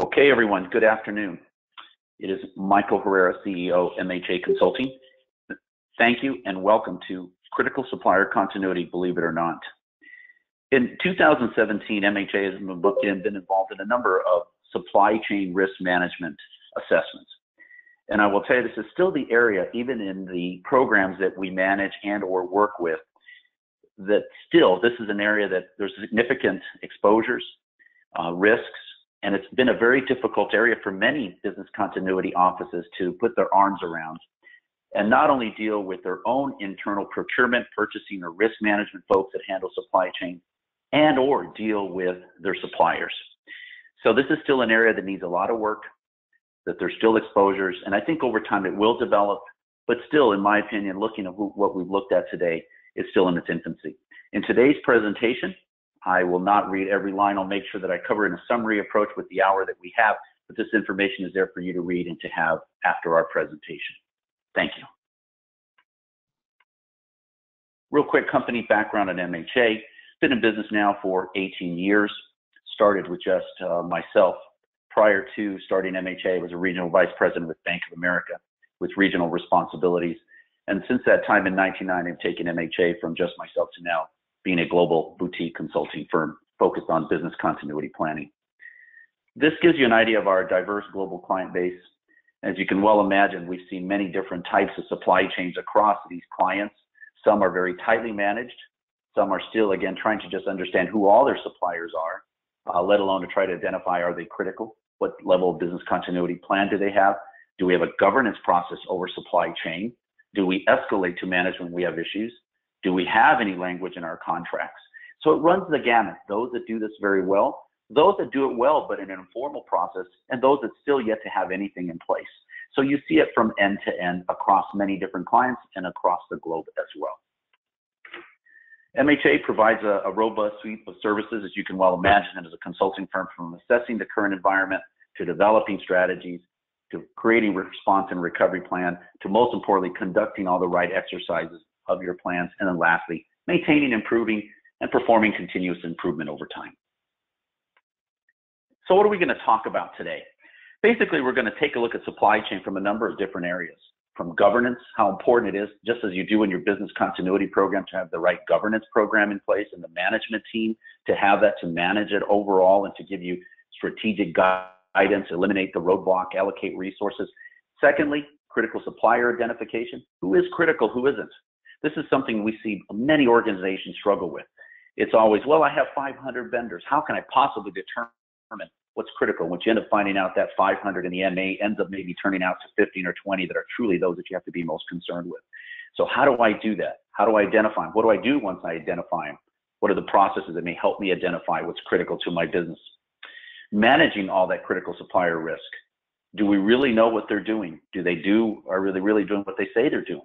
Okay, everyone, good afternoon. It is Michael Herrera, CEO, MHA Consulting. Thank you and welcome to Critical Supplier Continuity, believe it or not. In 2017, MHA has been involved in a number of supply chain risk management assessments. And I will tell you, this is still the area, even in the programs that we manage and or work with, that still this is an area that there's significant exposures, risks, and it's been a very difficult area for many business continuity offices to put their arms around and not only deal with their own internal procurement, purchasing, or risk management folks that handle supply chain and or deal with their suppliers. So this is still an area that needs a lot of work, that there's still exposures, and I think over time it will develop, but still, in my opinion, looking at what we've looked at today, is still in its infancy. In today's presentation, I will not read every line. I'll make sure that I cover in a summary approach with the hour that we have, but this information is there for you to read and to have after our presentation. Thank you. Real quick company background on MHA. Been in business now for 18 years. Started with just myself. Prior to starting MHA, I was a regional vice president with Bank of America with regional responsibilities. And since that time in 1999, I've taken MHA from just myself to now being a global boutique consulting firm focused on business continuity planning. This gives you an idea of our diverse global client base. As you can well imagine, we've seen many different types of supply chains across these clients. Some are very tightly managed. Some are still, again, trying to just understand who all their suppliers are, let alone to try to identify, are they critical? What level of business continuity plan do they have? Do we have a governance process over supply chain? Do we escalate to management when we have issues? Do we have any language in our contracts? So it runs the gamut. Those that do this very well, those that do it well but in an informal process, and those that still yet to have anything in place. So you see it from end to end across many different clients and across the globe as well. MHA provides a robust suite of services, as you can well imagine, as a consulting firm, from assessing the current environment to developing strategies, to creating response and recovery plan, to most importantly, conducting all the right exercises of your plans, and then lastly, maintaining, improving, and performing continuous improvement over time. So what are we going to talk about today? Basically, we're going to take a look at supply chain from a number of different areas. From governance, how important it is, just as you do in your business continuity program, to have the right governance program in place and the management team to have that, to manage it overall and to give you strategic guidance, eliminate the roadblock, allocate resources. Secondly, critical supplier identification. Who is critical, who isn't? This is something we see many organizations struggle with. It's always, well, I have 500 vendors. How can I possibly determine what's critical? Once you end up finding out that 500 in the end ends up maybe turning out to 15 or 20 that are truly those that you have to be most concerned with. So how do I do that? How do I identify them? What do I do once I identify them? What are the processes that may help me identify what's critical to my business? Managing all that critical supplier risk. Do we really know what they're doing? Are they really doing what they say they're doing?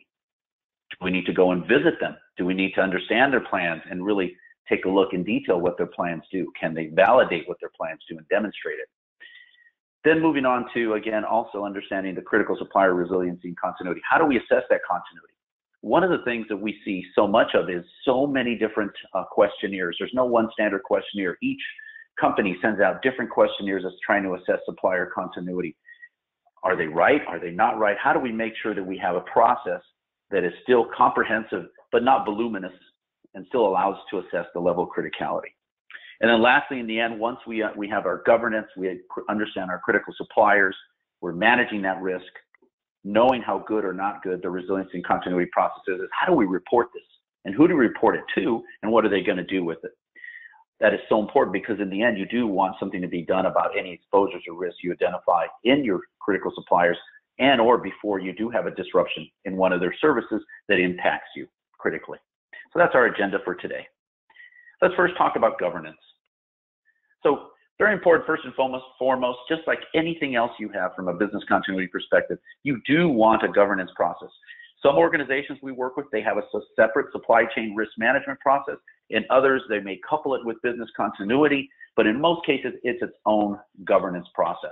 Do we need to go and visit them? Do we need to understand their plans and really take a look in detail what their plans do? Can they validate what their plans do and demonstrate it? Then moving on to, again, also understanding the critical supplier resiliency and continuity. How do we assess that continuity? One of the things that we see so much of is so many different questionnaires. There's no one standard questionnaire. Each company sends out different questionnaires that's trying to assess supplier continuity. Are they right? Are they not right? How do we make sure that we have a process that is still comprehensive but not voluminous and still allows us to assess the level of criticality? And then lastly, in the end, once we have our governance, we understand our critical suppliers, we're managing that risk, knowing how good or not good the resiliency and continuity process is how do we report this? And who do we report it to? And what are they going to do with it? That is so important, because in the end, you do want something to be done about any exposures or risks you identify in your critical suppliers and or before you do have a disruption in one of their services that impacts you critically. So that's our agenda for today. Let's first talk about governance. So very important, first and foremost, just like anything else you have from a business continuity perspective, you do want a governance process. Some organizations we work with, they have a separate supply chain risk management process. In others, they may couple it with business continuity, but in most cases, it's its own governance process.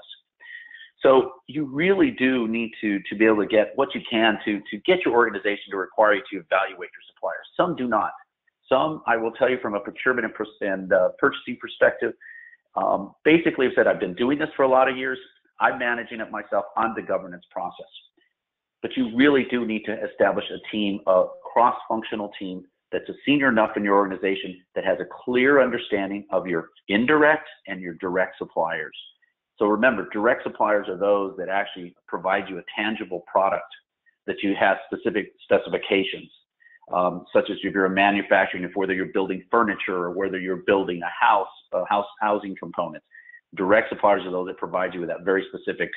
So you really do need to be able to get what you can to get your organization to require you to evaluate your suppliers. Some do not. Some, I will tell you from a procurement and purchasing perspective, Basically, I've said I've been doing this for a lot of years. I'm managing it myself on the governance process. But you really do need to establish a team, a cross-functional team that's senior enough in your organization that has a clear understanding of your indirect and your direct suppliers. So remember, direct suppliers are those that actually provide you a tangible product that you have specific specifications, such as if you're a manufacturing, if whether you're building furniture or whether you're building a housing component. Direct suppliers are those that provide you with that very specific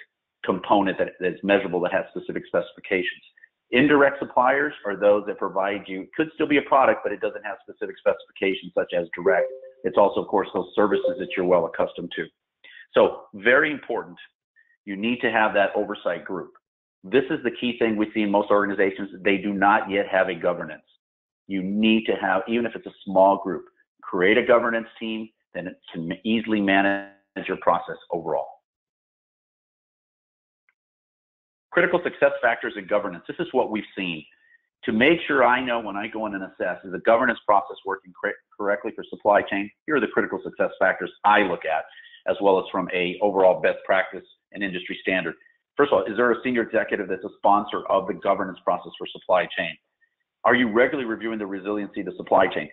component that's measurable, that has specific specifications. Indirect suppliers are those that provide you, could still be a product, but it doesn't have specific specifications such as direct. It's also, of course, those services that you're well accustomed to. So very important, you need to have that oversight group. This is the key thing we see in most organizations. They do not yet have a governance. You need to have, even if it's a small group, create a governance team, then it can easily manage your process overall. Critical success factors in governance. This is what we've seen. To make sure I know when I go in and assess, is the governance process working correctly for supply chain? Here are the critical success factors I look at, as well as from a overall best practice and industry standard. First of all, is there a senior executive that's a sponsor of the governance process for supply chain? Are you regularly reviewing the resiliency of the supply chain?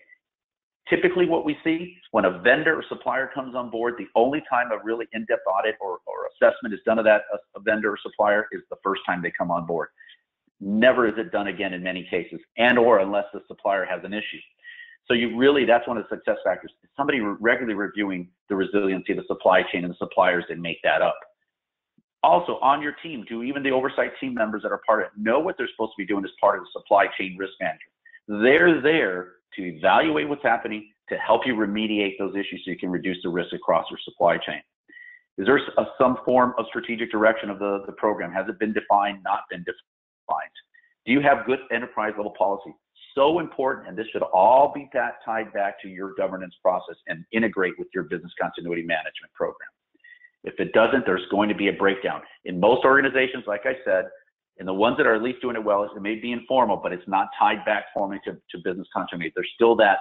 Typically what we see when a vendor or supplier comes on board, the only time a really in-depth audit or assessment is done of that a vendor or supplier is the first time they come on board. Never is it done again in many cases, and or unless the supplier has an issue. So you really, that's one of the success factors. Somebody regularly reviewing the resiliency of the supply chain and the suppliers that make that up. Also on your team, do even the oversight team members that are part of it know what they're supposed to be doing as part of the supply chain risk management. They're there to evaluate what's happening, to help you remediate those issues so you can reduce the risk across your supply chain. Is there some form of strategic direction of the program? Has it been defined, not been defined? Do you have good enterprise level policy? So important, and this should all be tied back to your governance process and integrate with your business continuity management program. If it doesn't, there's going to be a breakdown. In most organizations, like I said, and the ones that are at least doing it well, it may be informal, but it's not tied back formally to business continuity. There's still that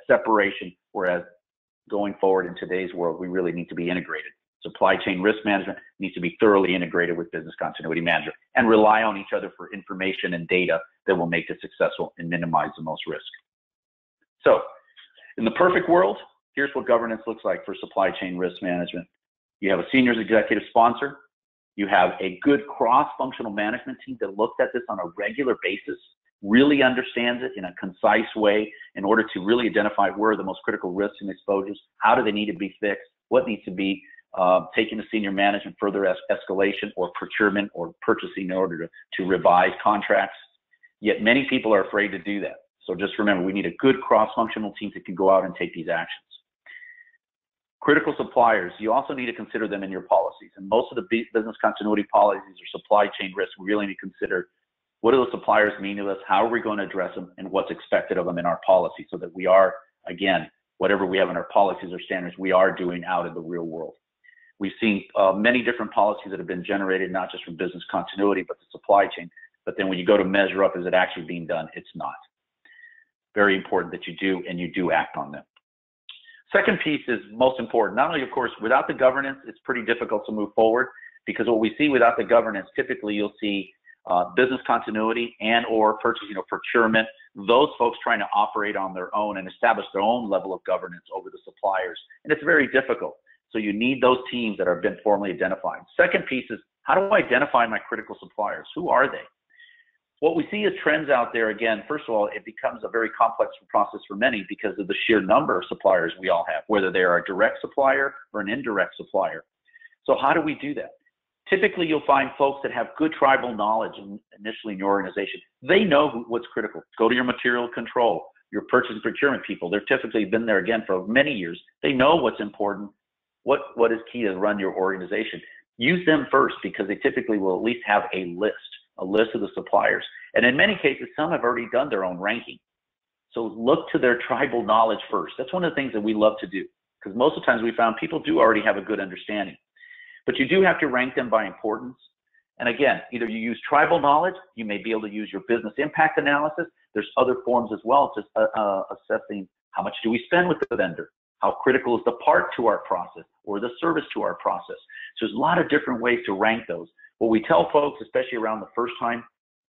separation, whereas going forward in today's world, we really need to be integrated. Supply chain risk management needs to be thoroughly integrated with business continuity management and rely on each other for information and data that will make it successful and minimize the most risk. So in the perfect world, here's what governance looks like for supply chain risk management. You have a senior executive sponsor. You have a good cross-functional management team that looks at this on a regular basis, really understands it in a concise way in order to really identify where are the most critical risks and exposures, how do they need to be fixed, what needs to be taken to senior management, further escalation or procurement or purchasing in order to revise contracts. Yet many people are afraid to do that. So just remember, we need a good cross-functional team that can go out and take these actions. Critical suppliers, you also need to consider them in your policies. And most of the business continuity policies or supply chain risk, we really need to consider what do those suppliers mean to us, how are we going to address them, and what's expected of them in our policy so that we are, again, whatever we have in our policies or standards, we are doing out in the real world. We've seen many different policies that have been generated, not just from business continuity, but the supply chain. But then when you go to measure up, is it actually being done? It's not. Very important that you do, and you do act on them. Second piece is most important. Not only, of course, without the governance, it's pretty difficult to move forward, because what we see without the governance, typically you'll see business continuity and or purchasing or procurement, those folks trying to operate on their own and establish their own level of governance over the suppliers. And it's very difficult. So you need those teams that have been formally identified. Second piece is, how do I identify my critical suppliers? Who are they? What we see as trends out there, again, first of all, it becomes a very complex process for many because of the sheer number of suppliers we all have, whether they are a direct supplier or an indirect supplier. So how do we do that? Typically, you'll find folks that have good tribal knowledge initially in your organization. They know what's critical. Go to your material control, your purchase and procurement people. They've typically been there, again, for many years. They know what's important, what is key to run your organization. Use them first because they typically will at least have a list of the suppliers. And in many cases, some have already done their own ranking. So look to their tribal knowledge first. That's one of the things that we love to do, because most of the times we found people do already have a good understanding. But you do have to rank them by importance. And again, either you use tribal knowledge, you may be able to use your business impact analysis. There's other forms as well, just assessing how much do we spend with the vendor? How critical is the part to our process or the service to our process? So there's a lot of different ways to rank those. What we tell folks, especially around the first time,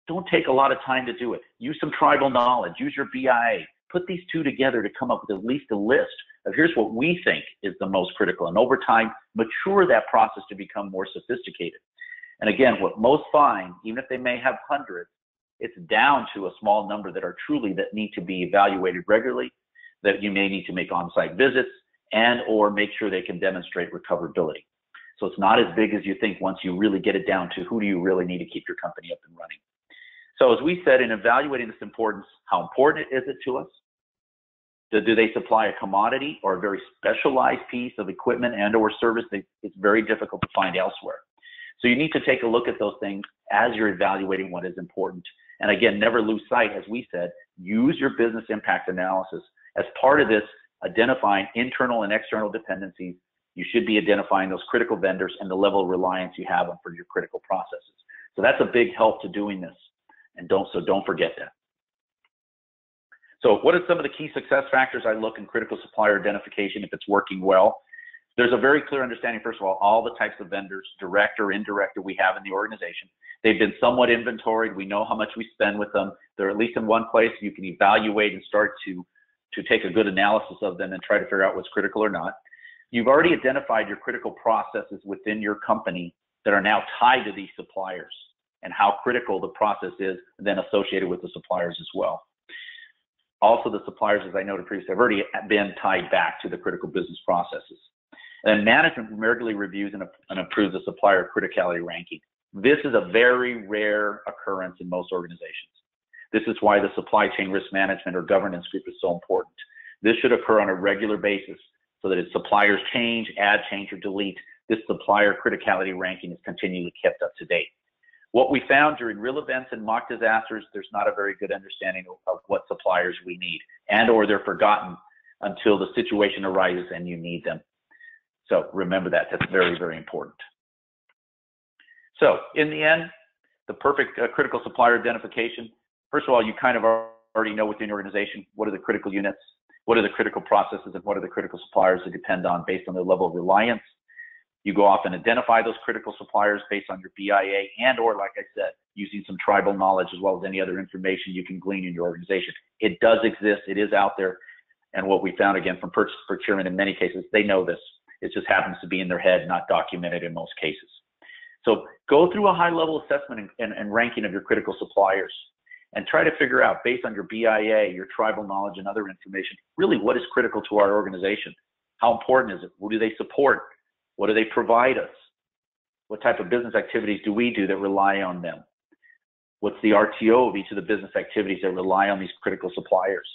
don't take a lot of time to do it. Use some tribal knowledge, use your BIA, put these two together to come up with at least a list of here's what we think is the most critical. And over time, mature that process to become more sophisticated. And again, what most find, even if they may have hundreds, it's down to a small number that are truly that need to be evaluated regularly, that you may need to make on-site visits and or make sure they can demonstrate recoverability. So it's not as big as you think once you really get it down to who do you really need to keep your company up and running. So as we said, in evaluating this importance, how important is it to us? Do they supply a commodity or a very specialized piece of equipment and or service that it's very difficult to find elsewhere? So you need to take a look at those things as you're evaluating what is important. And again, never lose sight, as we said, use your business impact analysis. As part of this, identifying internal and external dependencies, you should be identifying those critical vendors and the level of reliance you have on for your critical processes. So that's a big help to doing this. And don't forget that. So what are some of the key success factors I look in critical supplier identification if it's working well? There's a very clear understanding, first of all the types of vendors, direct or indirect, that we have in the organization. They've been somewhat inventoried. We know how much we spend with them. They're at least in one place you can evaluate and start to take a good analysis of them and try to figure out what's critical or not. You've already identified your critical processes within your company that are now tied to these suppliers and how critical the process is then associated with the suppliers as well. Also, the suppliers, as I noted previously, have already been tied back to the critical business processes. And management regularly reviews and approves the supplier criticality ranking. This is a very rare occurrence in most organizations. This is why the supply chain risk management or governance group is so important. This should occur on a regular basis so that as suppliers change, add, change, or delete, this supplier criticality ranking is continually kept up to date. What we found during real events and mock disasters, there's not a very good understanding of what suppliers we need, and or they're forgotten until the situation arises and you need them. So remember that. That's very, very important. So in the end, the perfect critical supplier identification, first of all, you kind of already know within your organization, what are the critical units, what are the critical processes, and what are the critical suppliers that depend on based on their level of reliance. You go off and identify those critical suppliers based on your BIA and or, like I said, using some tribal knowledge as well as any other information you can glean in your organization. It does exist. It is out there. And what we found, again, from purchase procurement in many cases, they know this. It just happens to be in their head, not documented in most cases. So go through a high-level assessment and ranking of your critical suppliers and try to figure out, based on your BIA, your tribal knowledge, and other information, really what is critical to our organization. How important is it? What do they support? What do they provide us? What type of business activities do we do that rely on them? What's the RTO of each of the business activities that rely on these critical suppliers?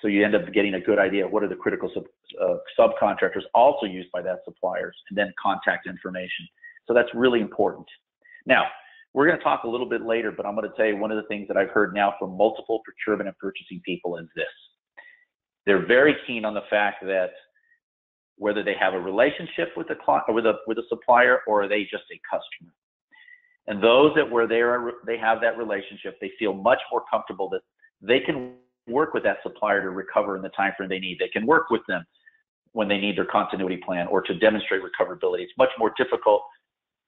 So you end up getting a good idea of what are the critical subcontractors also used by that suppliers, and then contact information. So that's really important. Now, we're going to talk a little bit later, but I'm going to tell you one of the things that I've heard now from multiple procurement and purchasing people is this. They're very keen on the fact that whether they have a relationship with the client or with a supplier, or are they just a customer. And those that where they have that relationship, they feel much more comfortable that they can work with that supplier to recover in the time frame they need. They can work with them when they need their continuity plan or to demonstrate recoverability. It's much more difficult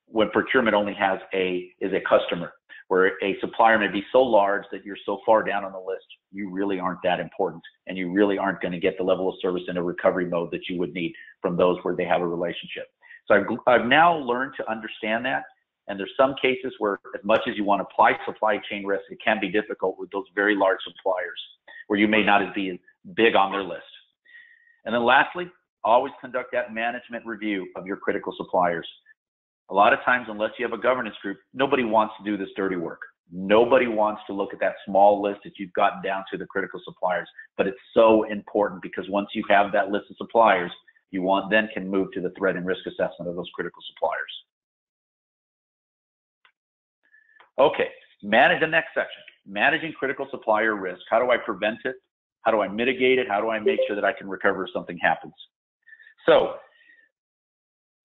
when procurement only has is a customer, where a supplier may be so large that you're so far down on the list, you really aren't that important, and you really aren't going to get the level of service in a recovery mode that you would need from those where they have a relationship. So I've now learned to understand that, and there's some cases where, as much as you want to apply supply chain risk, it can be difficult with those very large suppliers where you may not be big on their list. And then lastly, always conduct that management review of your critical suppliers. A lot of times, unless you have a governance group, nobody wants to do this dirty work. Nobody wants to look at that small list that you've gotten down to the critical suppliers, but it's so important because once you have that list of suppliers, you then can move to the threat and risk assessment of those critical suppliers. Okay, manage the next section, managing critical supplier risk. How do I prevent it? How do I mitigate it? How do I make sure that I can recover if something happens? So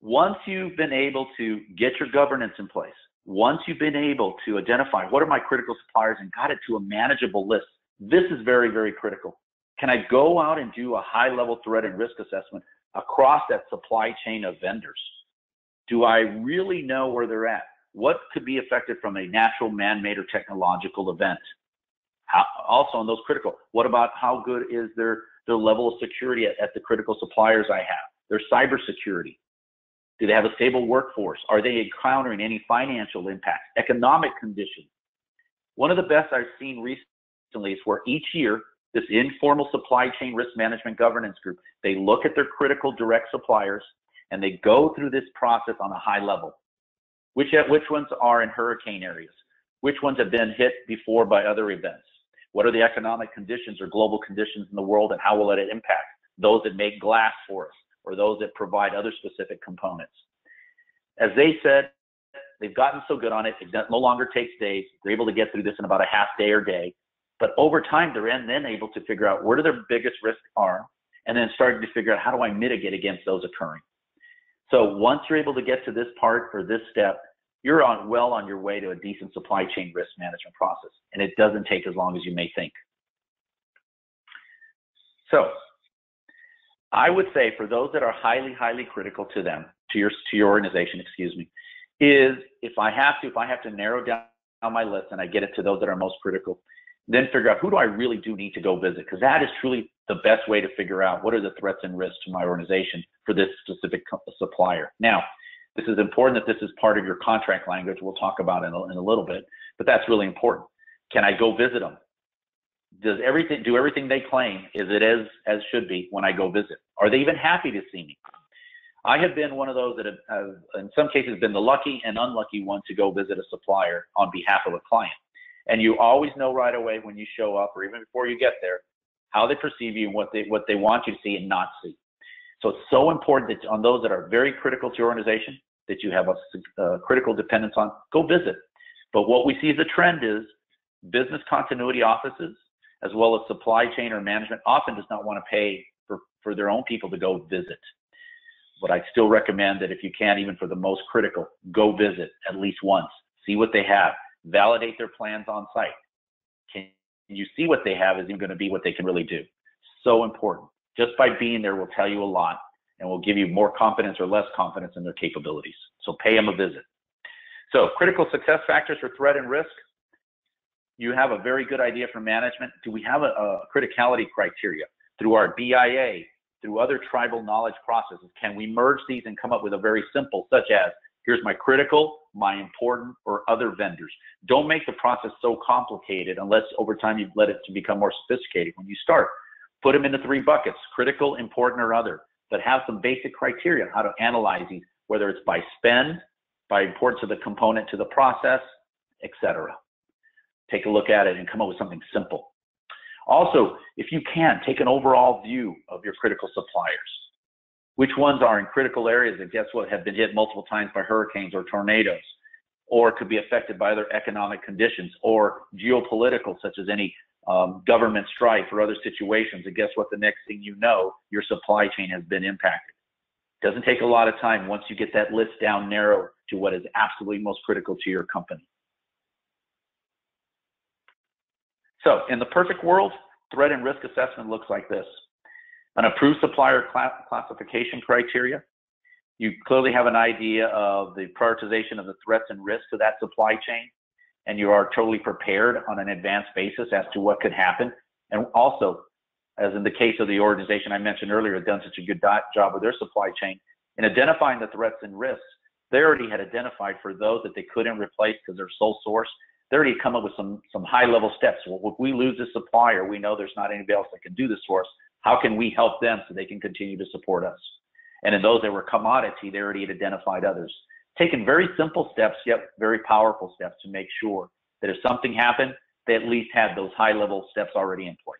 once you've been able to get your governance in place, once you've been able to identify what are my critical suppliers and got it to a manageable list, this is very, very critical. Can I go out and do a high-level threat and risk assessment across that supply chain of vendors? Do I really know where they're at? What could be affected from a natural, man-made, or technological event? Also, on those critical, what about how good is their level of security at the critical suppliers I have? Their cybersecurity. Do they have a stable workforce? Are they encountering any financial impacts, economic conditions? One of the best I've seen recently is where each year, this informal supply chain risk management governance group, they look at their critical direct suppliers and they go through this process on a high level. Which ones are in hurricane areas? Which ones have been hit before by other events? What are the economic conditions or global conditions in the world, and how will it impact those that make glass for us or those that provide other specific components? As they said, they've gotten so good on it, it no longer takes days. They're able to get through this in about a half day or day. But over time, they're then able to figure out where their biggest risks are, and then starting to figure out how do I mitigate against those occurring. So once you're able to get to this part or this step, you're well on your way to a decent supply chain risk management process, and it doesn't take as long as you may think. So I would say for those that are highly, highly critical to them, to your organization, excuse me, is if I have to narrow down my list and I get it to those that are most critical, then figure out who do I really do need to go visit, because that is truly the best way to figure out what are the threats and risks to my organization for this specific supplier. Now, this is important that this is part of your contract language. We'll talk about it in a little bit, but that's really important. Can I go visit them? Do everything they claim? Is it as should be when I go visit? Are they even happy to see me? I have been one of those that have in some cases been the lucky and unlucky one to go visit a supplier on behalf of a client. And you always know right away when you show up, or even before you get there, how they perceive you and what they want you to see and not see. So it's so important that on those that are very critical to your organization, that you have a critical dependence on, go visit. But what we see as a trend is business continuity offices, as well as supply chain or management, often does not want to pay for their own people to go visit. But I still recommend that if you can, even for the most critical, go visit at least once, see what they have, validate their plans on site. Can you see what they have is even going to be what they can really do? So important. Just by being there will tell you a lot and will give you more confidence or less confidence in their capabilities. So pay them a visit. So critical success factors for threat and risk. You have a very good idea for management. Do we have a criticality criteria through our BIA, through other tribal knowledge processes? Can we merge these and come up with a very simple, such as, here's my critical, my important, or other vendors. Don't make the process so complicated unless over time you let it to become more sophisticated. When you start, put them into 3 buckets, critical, important, or other, but have some basic criteria on how to analyze these, whether it's by spend, by importance of the component to the process, etc. Take a look at it and come up with something simple. Also, if you can, take an overall view of your critical suppliers. Which ones are in critical areas that, guess what, have been hit multiple times by hurricanes or tornadoes, or could be affected by other economic conditions or geopolitical, such as any government strife or other situations. And guess what, the next thing you know, your supply chain has been impacted. It doesn't take a lot of time once you get that list down narrow to what is absolutely most critical to your company. So in the perfect world, threat and risk assessment looks like this. An approved supplier classification criteria. You clearly have an idea of the prioritization of the threats and risks of that supply chain, and you are totally prepared on an advanced basis as to what could happen. And also, as in the case of the organization I mentioned earlier, had done such a good job with their supply chain in identifying the threats and risks. They already had identified for those that they couldn't replace because they're sole source. They already come up with some high-level steps. Well, if we lose this supplier, we know there's not anybody else that can do this for us. How can we help them so they can continue to support us? And in those that were commodity, they already had identified others. Taken very simple steps, yet very powerful steps to make sure that if something happened, they at least had those high-level steps already in place.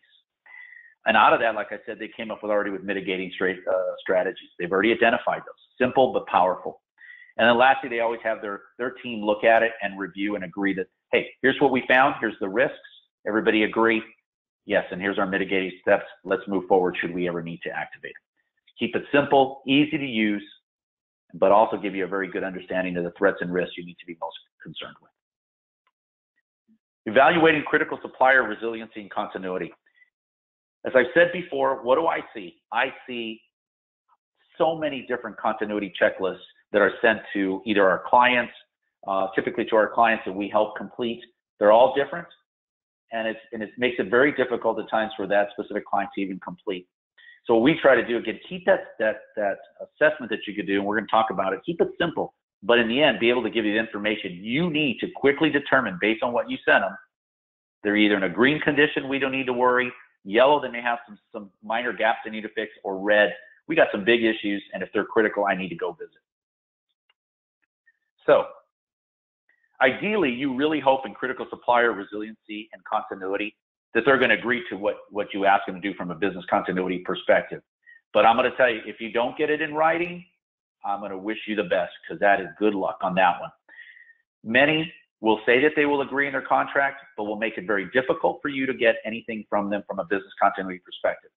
And out of that, like I said, they came up with mitigating strategies. They've already identified those, simple but powerful. And then lastly, they always have their team look at it and review and agree that, hey, here's what we found, here's the risks, everybody agree, yes, and here's our mitigating steps, let's move forward should we ever need to activate it. Keep it simple, easy to use, but also give you a very good understanding of the threats and risks you need to be most concerned with. Evaluating critical supplier resiliency and continuity. As I've said before, what do I see? I see so many different continuity checklists that are sent to either our clients, typically to our clients that we help complete. They're all different, and it makes it very difficult at times for that specific client to even complete. So what we try to do, again, keep that assessment that you could do, and we're going to talk about it, keep it simple, but in the end, be able to give you the information you need to quickly determine based on what you sent them. They're either in a green condition, we don't need to worry, yellow, they may have some minor gaps they need to fix, or red, we got some big issues, and if they're critical, I need to go visit. So ideally, you really hope in critical supplier resiliency and continuity that they're going to agree to what you ask them to do from a business continuity perspective. But I'm going to tell you, if you don't get it in writing, I'm going to wish you the best, because that is good luck on that one. Many will say that they will agree in their contract, but will make it very difficult for you to get anything from them from a business continuity perspective.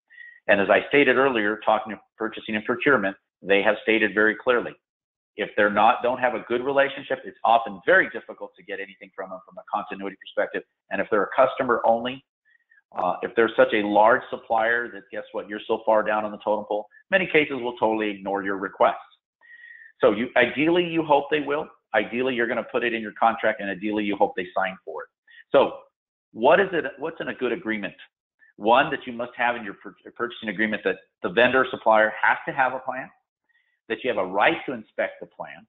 And as I stated earlier, talking to purchasing and procurement, they have stated very clearly, if they're don't have a good relationship, it's often very difficult to get anything from them from a continuity perspective. And if they're a customer only, if they're such a large supplier that, guess what, you're so far down on the totem pole, many cases will totally ignore your requests. So ideally, you hope they will. Ideally, you're going to put it in your contract, and ideally, you hope they sign for it. So what's in a good agreement? One, that you must have in your purchasing agreement that the vendor supplier has to have a plan, that you have a right to inspect the plan.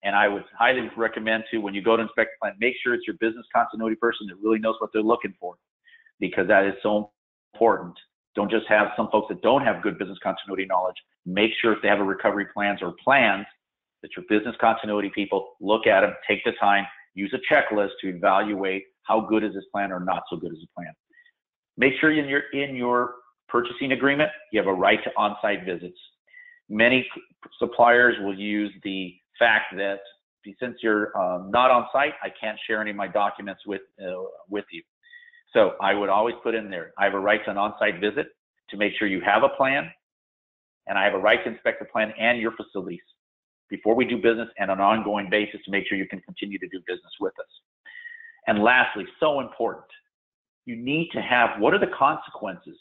And I would highly recommend too, when you go to inspect the plan, make sure it's your business continuity person that really knows what they're looking for, because that is so important. Don't just have some folks that don't have good business continuity knowledge. Make sure if they have a recovery plans or plans that your business continuity people look at them, take the time, use a checklist to evaluate how good is this plan or not so good is the plan. Make sure in your purchasing agreement, you have a right to on-site visits. Many suppliers will use the fact that since you're not on site, I can't share any of my documents with you. So I would always put in there, I have a right to an on-site visit to make sure you have a plan, and I have a right to inspect the plan and your facilities before we do business and on an ongoing basis to make sure you can continue to do business with us. And lastly, so important, you need to have, what are the consequences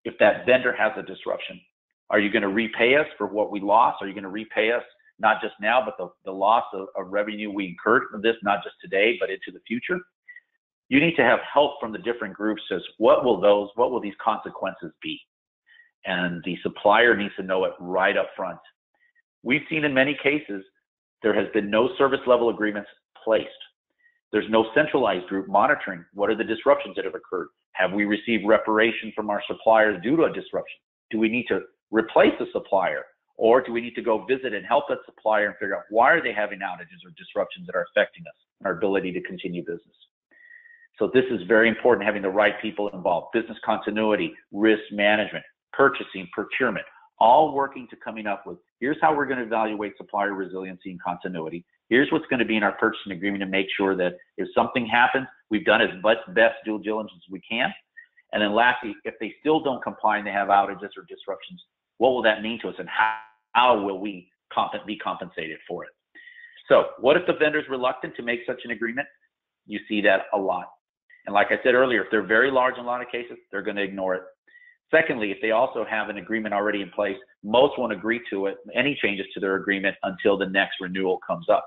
if that vendor has a disruption? Are you going to repay us for what we lost? Are you going to repay us not just now, but the loss of revenue we incurred from this, not just today, but into the future? You need to have help from the different groups as what will these consequences be? And the supplier needs to know it right up front. We've seen in many cases, there has been no service level agreements placed. There's no centralized group monitoring. What are the disruptions that have occurred? Have we received reparation from our suppliers due to a disruption? Do we need to replace the supplier? Or do we need to go visit and help that supplier and figure out why are they having outages or disruptions that are affecting us and our ability to continue business? So this is very important, having the right people involved. Business continuity, risk management, purchasing, procurement, all working to coming up with, here's how we're going to evaluate supplier resiliency and continuity. Here's what's going to be in our purchasing agreement to make sure that if something happens, we've done as much best due diligence as we can. And then lastly, if they still don't comply and they have outages or disruptions, what will that mean to us, and how will we be compensated for it? So what if the vendor's reluctant to make such an agreement? You see that a lot. And like I said earlier, if they're very large in a lot of cases, they're going to ignore it. Secondly, if they also have an agreement already in place, most won't agree to it, any changes to their agreement until the next renewal comes up.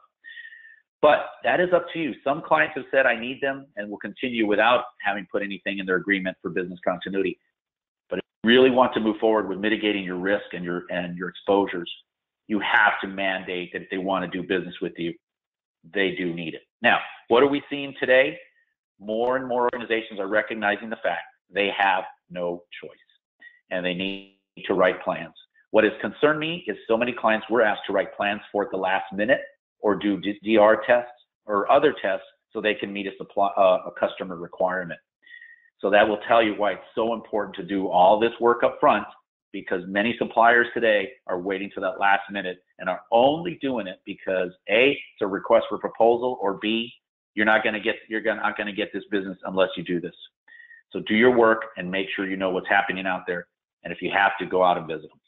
But that is up to you. Some clients have said, I need them, and will continue without having put anything in their agreement for business continuity. But if you really want to move forward with mitigating your risk and your exposures, you have to mandate that if they want to do business with you, they do need it. Now, what are we seeing today? More and more organizations are recognizing the fact they have no choice, and they need to write plans. What has concerned me is so many clients were asked to write plans for at the last minute or do DR tests or other tests so they can meet a customer requirement. So that will tell you why it's so important to do all this work up front, because many suppliers today are waiting to that last minute and are only doing it because A, it's a request for proposal, or B, you're not going to get this business unless you do this. So do your work and make sure you know what's happening out there. And if you have to, go out and visit them.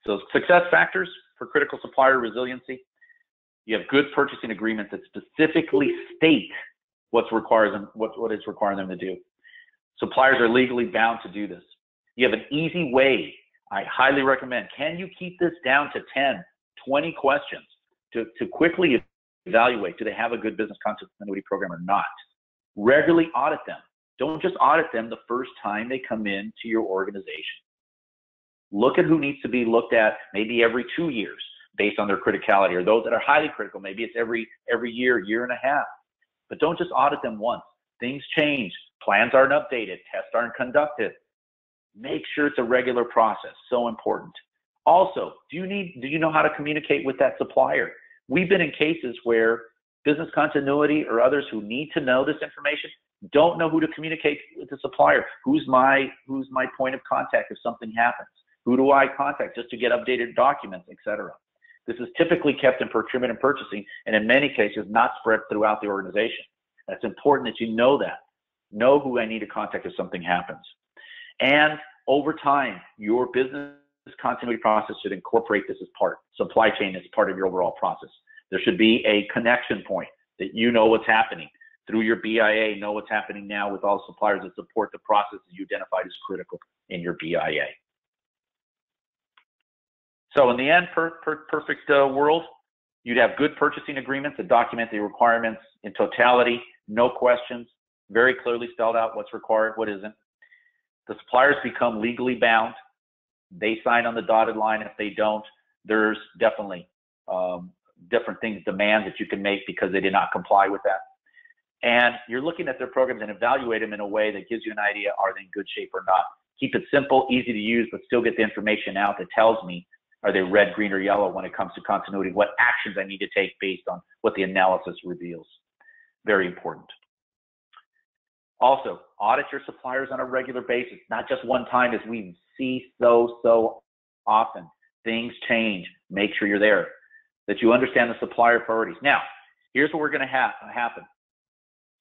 So success factors for critical supplier resiliency. You have good purchasing agreements that specifically state what is requiring them to do. Suppliers are legally bound to do this. You have an easy way. I highly recommend. Can you keep this down to 10, 20 questions to quickly evaluate, do they have a good business continuity program or not? Regularly audit them. Don't just audit them the first time they come into your organization. Look at who needs to be looked at maybe every 2 years based on their criticality, or those that are highly critical, maybe it's every year, year and a half. But don't just audit them once. Things change. Plans aren't updated. Tests aren't conducted. Make sure it's a regular process. So important. Also, do you know how to communicate with that supplier? We've been in cases where business continuity or others who need to know this information don't know who to communicate with the supplier. Who's my point of contact if something happens? Who do I contact just to get updated documents, etc.? This is typically kept in procurement and purchasing, and in many cases not spread throughout the organization. That's important that you know that. Know who I need to contact if something happens. And over time, your business continuity process should incorporate this as part. Supply chain is part of your overall process. There should be a connection point that you know what's happening. Through your BIA, know what's happening now with all suppliers that support the process that you identified as critical in your BIA. So in the end, perfect world, you'd have good purchasing agreements that document the requirements in totality, no questions, very clearly spelled out what's required, what isn't. The suppliers become legally bound. They sign on the dotted line. If they don't, there's definitely different things, demands that you can make because they did not comply with that. And you're looking at their programs and evaluate them in a way that gives you an idea, are they in good shape or not? Keep it simple, easy to use, but still get the information out that tells me, are they red, green, or yellow when it comes to continuity? What actions I need to take based on what the analysis reveals. Very important. Also, audit your suppliers on a regular basis, not just one time, as we see so often. Things change. Make sure you're there, that you understand the supplier priorities. Now, here's what we're going to happen.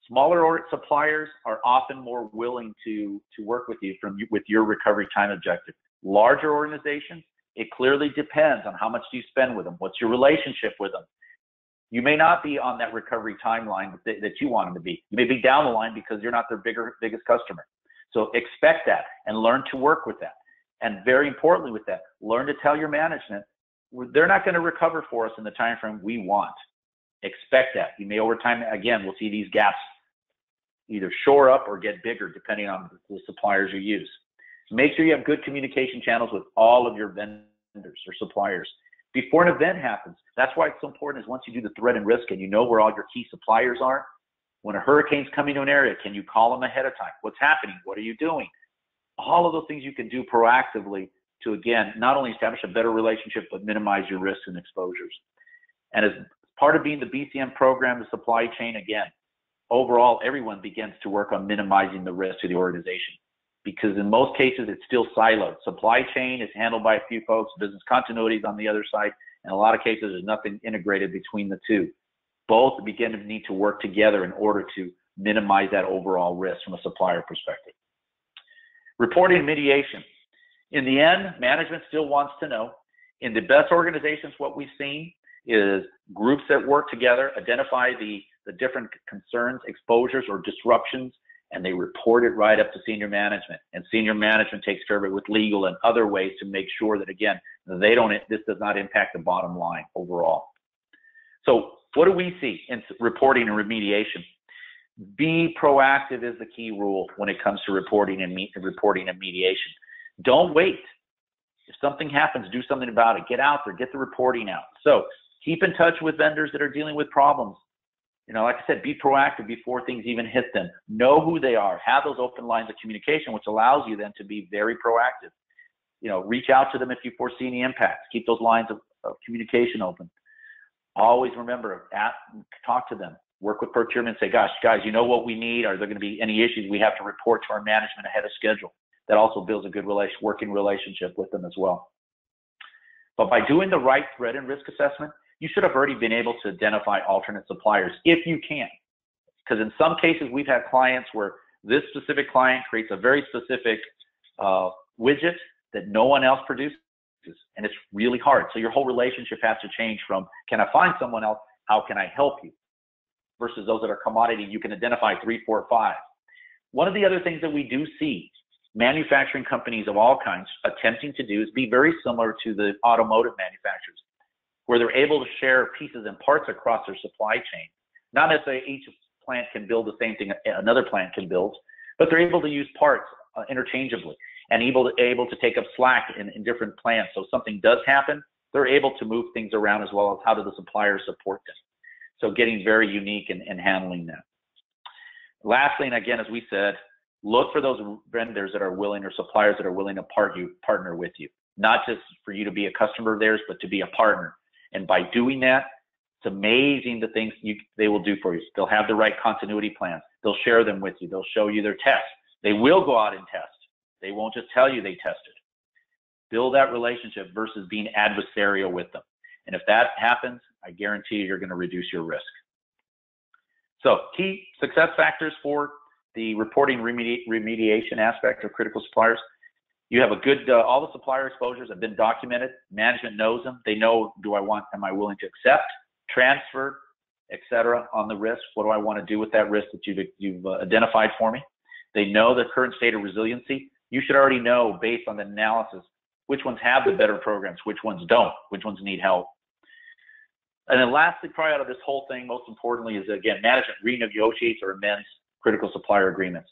Smaller suppliers are often more willing to work with you with your recovery time objective. Larger organizations, it clearly depends on how much do you spend with them. What's your relationship with them? You may not be on that recovery timeline that you want them to be. You may be down the line because you're not their biggest customer. So expect that and learn to work with that. And very importantly with that, learn to tell your management, they're not going to recover for us in the time frame we want. Expect that. You may over time, again, we'll see these gaps either shore up or get bigger depending on the suppliers you use. Make sure you have good communication channels with all of your vendors or suppliers. Before an event happens, that's why it's so important is once you do the threat and risk and you know where all your key suppliers are, when a hurricane's coming to an area, can you call them ahead of time? What's happening? What are you doing? All of those things you can do proactively to, again, not only establish a better relationship, but minimize your risks and exposures. And as part of being the BCM program, the supply chain, again, overall, everyone begins to work on minimizing the risk to the organization. Because in most cases, it's still siloed. Supply chain is handled by a few folks, business continuity is on the other side. In a lot of cases, there's nothing integrated between the two. Both begin to need to work together in order to minimize that overall risk from a supplier perspective. Reporting and mediation. In the end, management still wants to know. In the best organizations, what we've seen is groups that work together, identify the different concerns, exposures, or disruptions, and they report it right up to senior management. And senior management takes care of it with legal and other ways to make sure that, again, this does not impact the bottom line overall. So what do we see in reporting and remediation? Be proactive is the key rule when it comes to reporting and mediation. Don't wait. If something happens, do something about it. Get out there, get the reporting out. So keep in touch with vendors that are dealing with problems. You know, like I said, be proactive before things even hit them. Know who they are. Have those open lines of communication, which allows you then to be very proactive. You know, reach out to them if you foresee any impacts. Keep those lines of communication open. Always remember, talk to them. Work with procurement. Say, gosh, guys, you know what we need? Are there going to be any issues we have to report to our management ahead of schedule? That also builds a good working relationship with them as well. But by doing the right threat and risk assessment, you should have already been able to identify alternate suppliers if you can. Because in some cases, we've had clients where this specific client creates a very specific widget that no one else produces, and it's really hard. So your whole relationship has to change from, can I find someone else? How can I help you? Versus those that are commodity, you can identify 3, 4, 5. One of the other things that we do see manufacturing companies of all kinds attempting to do is be very similar to the automotive manufacturers, where they're able to share pieces and parts across their supply chain. Not necessarily each plant can build the same thing another plant can build, but they're able to use parts interchangeably and able to take up slack in different plants. So if something does happen, they're able to move things around, as well as how do the suppliers support them. So getting very unique in handling that. Lastly, and again, as we said, look for those vendors that are willing, or suppliers that are willing to partner with you, not just for you to be a customer of theirs, but to be a partner. And by doing that, it's amazing the things they will do for you. They'll have the right continuity plans. They'll share them with you. They'll show you their tests. They will go out and test. They won't just tell you they tested. Build that relationship versus being adversarial with them. And if that happens, I guarantee you're going to reduce your risk. So key success factors for the reporting remediation aspect of critical suppliers. You have a good, all the supplier exposures have been documented. Management knows them. They know, am I willing to accept, transfer, et cetera, on the risk? What do I want to do with that risk that you've identified for me? They know the current state of resiliency. You should already know, based on the analysis, which ones have the better programs, which ones don't, which ones need help. And then lastly, probably out of this whole thing, most importantly, is again, management renegotiates or amends critical supplier agreements.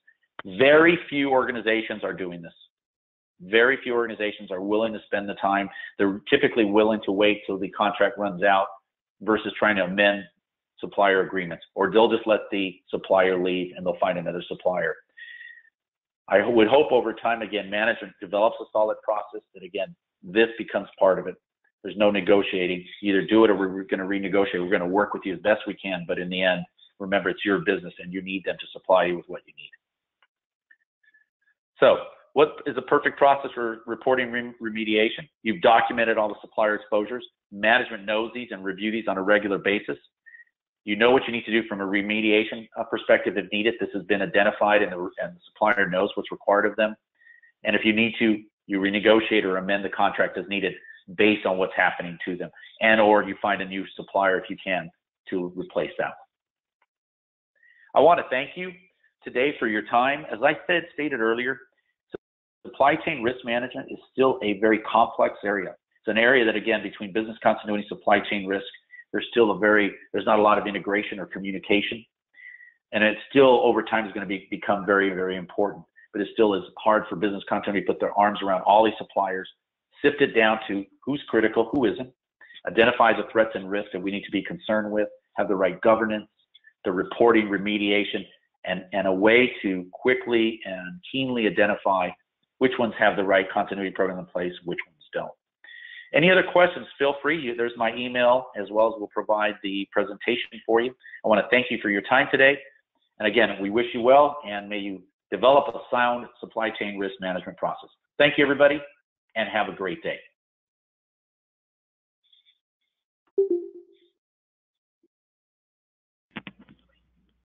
Very few organizations are doing this. Very few organizations are willing to spend the time. They're typically willing to wait till the contract runs out versus trying to amend supplier agreements, or they'll just let the supplier leave and they'll find another supplier. I would hope over time, again, management develops a solid process that, again, this becomes part of it. There's no negotiating. Either do it or we're going to renegotiate. We're going to work with you as best we can, but in the end, remember, it's your business and you need them to supply you with what you need. So what is a perfect process for reporting remediation? You've documented all the supplier exposures. Management knows these and review these on a regular basis. You know what you need to do from a remediation perspective if needed. This has been identified and the supplier knows what's required of them. And if you need to, you renegotiate or amend the contract as needed based on what's happening to them. And or you find a new supplier if you can to replace that. I want to thank you today for your time. As I stated earlier, supply chain risk management is still a very complex area. It's an area that, again, between business continuity and supply chain risk, there's not a lot of integration or communication. And it still, over time, is going to become very, very important. But it still is hard for business continuity to put their arms around all these suppliers, sift it down to who's critical, who isn't, identify the threats and risks that we need to be concerned with, have the right governance, the reporting, remediation, and a way to quickly and keenly identify which ones have the right continuity program in place, which ones don't. Any other questions, feel free. There's my email, as well as we'll provide the presentation for you. I want to thank you for your time today. And again, we wish you well, and may you develop a sound supply chain risk management process. Thank you, everybody, and have a great day.